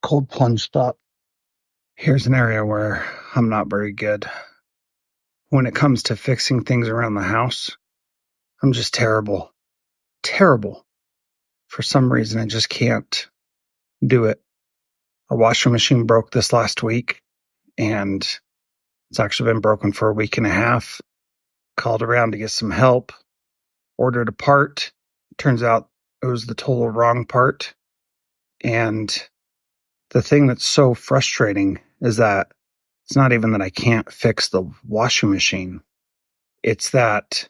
cold plunge stop. Here's an area where I'm not very good. When it comes to fixing things around the house, I'm just terrible. Terrible. For some reason, I just can't do it. Our washing machine broke this last week, and it's actually been broken for a week and a half. Called around to get some help, ordered a part. Turns out it was the total wrong part. And the thing that's so frustrating is that it's not even that I can't fix the washing machine. It's that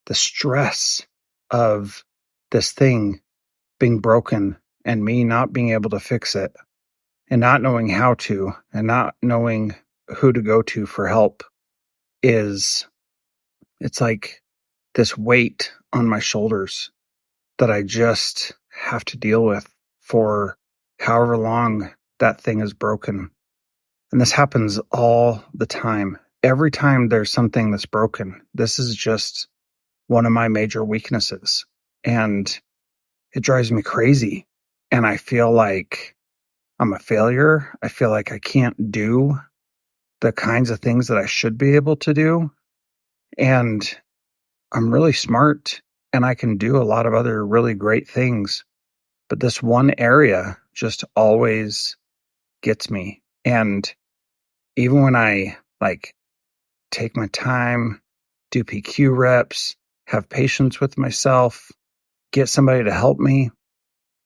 the stress of this thing being broken and me not being able to fix it and not knowing how to and not knowing who to go to for help it's like this weight on my shoulders that I just have to deal with for however long that thing is broken. And this happens all the time. Every time there's something that's broken, this is just one of my major weaknesses. And it drives me crazy. And I feel like I'm a failure. I feel like I can't do the kinds of things that I should be able to do. And I'm really smart and I can do a lot of other really great things. But this one area just always gets me. And even when I take my time, do PQ reps, have patience with myself, get somebody to help me,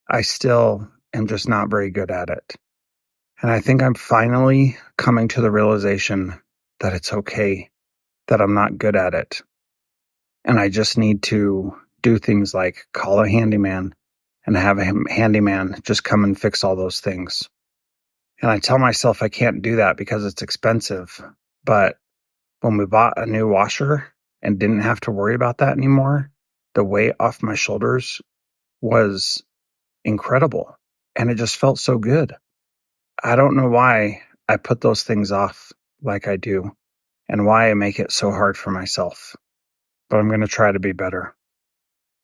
I still am just not very good at it. And I think I'm finally coming to the realization that it's okay that I'm not good at it. And I just need to do things like call a handyman and have a handyman just come and fix all those things. And I tell myself I can't do that because it's expensive. But when we bought a new washer and didn't have to worry about that anymore, the weight off my shoulders was incredible. And it just felt so good. I don't know why I put those things off like I do and why I make it so hard for myself. But I'm going to try to be better.